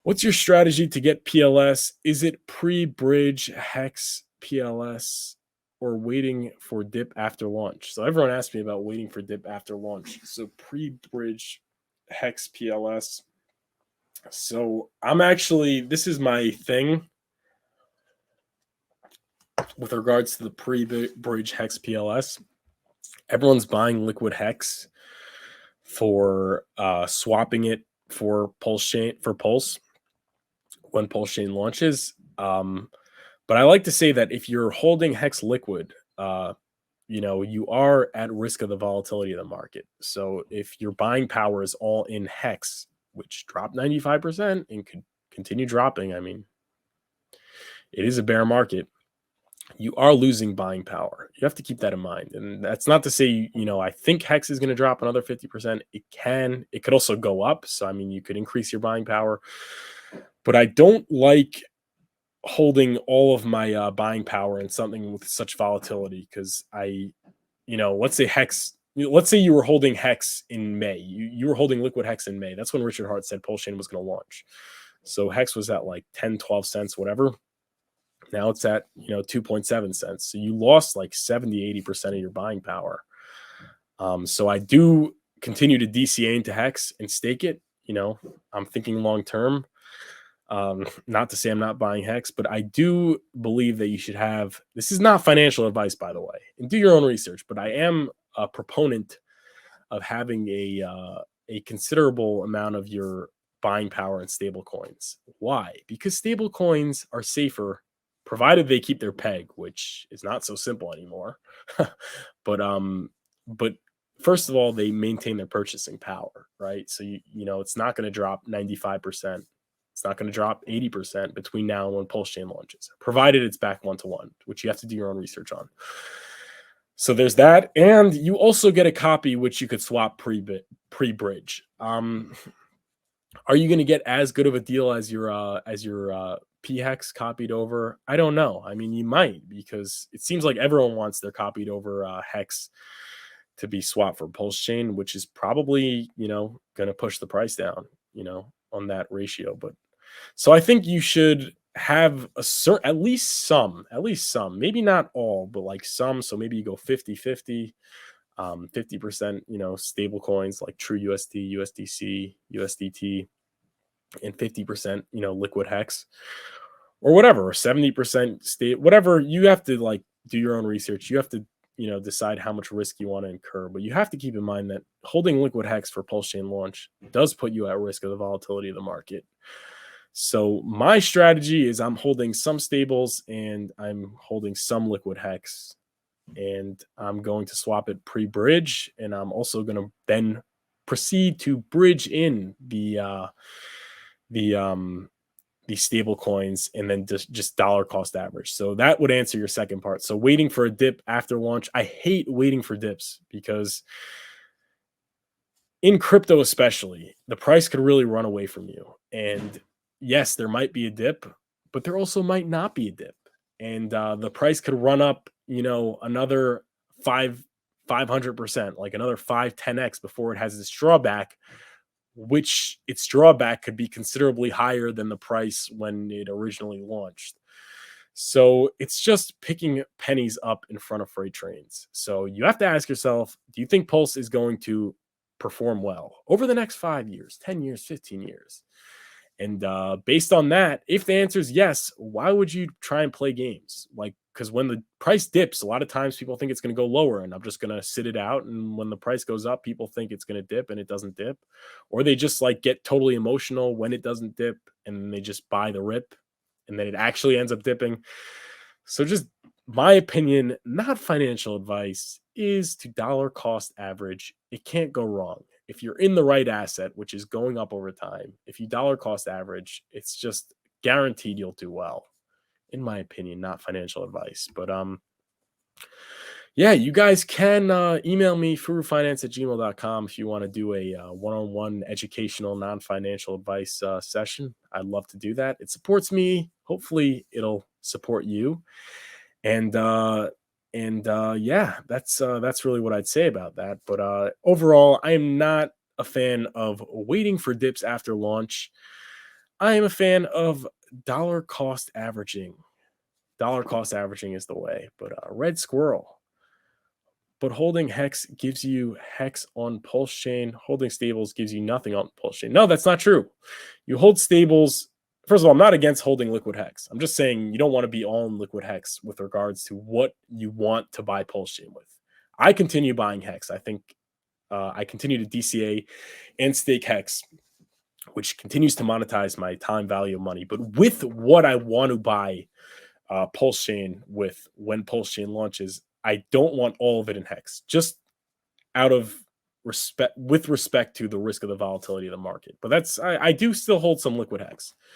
What's your strategy to get PLS? Is it pre-bridge hex PLS or waiting for dip after launch? So everyone asked me about waiting for dip after launch. So pre-bridge hex PLS. So this is my thing with regards to the pre-bridge hex PLS. Everyone's buying liquid hex for swapping it for Pulse when Pulsechain launches. But I like to say that if you're holding hex liquid, you are at risk of the volatility of the market. So if your buying power is all in hex, which dropped 95% and could continue dropping, I mean, it is a bear market. You are losing buying power. You have to keep that in mind. And that's not to say, I think hex is going to drop another 50%. It could also go up. So, I mean, you could increase your buying power. But I don't like holding all of my buying power in something with such volatility because let's say you were holding hex in May. You were holding liquid hex in May. That's when Richard Hart said Pulsechain was going to launch. So hex was at like 10, 12 cents, whatever. Now it's at 2.7 cents. So you lost like 70, 80% of your buying power. So I do continue to DCA into hex and stake it. I'm thinking long term. Not to say I'm not buying hex, but I do believe that you should have, this is not financial advice, by the way, and do your own research, but I am a proponent of having a considerable amount of your buying power in stable coins. Why? Because stable coins are safer provided they keep their peg, which is not so simple anymore. but first of all, they maintain their purchasing power, right? So it's not going to drop 95%. It's not going to drop 80% between now and when Pulsechain launches, provided it's back 1-to-1, which you have to do your own research on. So there's that. And you also get a copy, which you could swap pre-bridge. Are you going to get as good of a deal as your PHEX copied over? I don't know. I mean, you might, because it seems like everyone wants their copied over hex to be swapped for Pulsechain, which is probably, going to push the price down, on that ratio. But so I think you should have at least some, maybe not all, but like some. So maybe you go 50-50, 50%, stable coins like True USD, USDC, USDT, and 50%, liquid hex or whatever, 70% state, whatever. You have to like do your own research. You have to, decide how much risk you want to incur, but you have to keep in mind that holding liquid hex for Pulsechain launch does put you at risk of the volatility of the market. So my strategy is I'm holding some stables and I'm holding some liquid hex, and I'm going to swap it pre-bridge, and I'm also going to then proceed to bridge in the stable coins and then just dollar cost average. So that would answer your second part. So waiting for a dip after launch. I hate waiting for dips because in crypto especially, the price could really run away from you. And yes, there might be a dip, but there also might not be a dip. And the price could run up, another 500%, like another 10x before it has its drawback, which its drawback could be considerably higher than the price when it originally launched. So it's just picking pennies up in front of freight trains. So you have to ask yourself, do you think Pulse is going to perform well over the next 5 years, 10 years, 15 years? And based on that, if the answer is yes, why would you try and play games? Because when the price dips, a lot of times people think it's going to go lower and I'm just going to sit it out. And when the price goes up, people think it's going to dip and it doesn't dip. Or they just get totally emotional when it doesn't dip and they just buy the rip and then it actually ends up dipping. So just my opinion, not financial advice, is to dollar cost average. It can't go wrong. If you're in the right asset, which is going up over time, if you dollar cost average, it's just guaranteed you'll do well. In my opinion, not financial advice. But yeah, you guys can email me, furufinance@gmail.com, if you want to do a one-on-one educational, non-financial advice session. I'd love to do that. It supports me. Hopefully it'll support you. And yeah, that's really what I'd say about that. But overall, I am not a fan of waiting for dips after launch. I am a fan of dollar cost averaging. Dollar cost averaging is the way, but red squirrel. But holding hex gives you hex on Pulsechain. Holding stables gives you nothing on Pulsechain. No, that's not true. You hold stables. First of all, I'm not against holding liquid hex. I'm just saying you don't want to be all in liquid hex with regards to what you want to buy Pulsechain with. I continue buying hex. I think I continue to DCA and stake hex, which continues to monetize my time value of money. But with what I want to buy Pulsechain with when Pulsechain launches, I don't want all of it in hex, just out of respect, with respect to the risk of the volatility of the market. But I do still hold some liquid hex.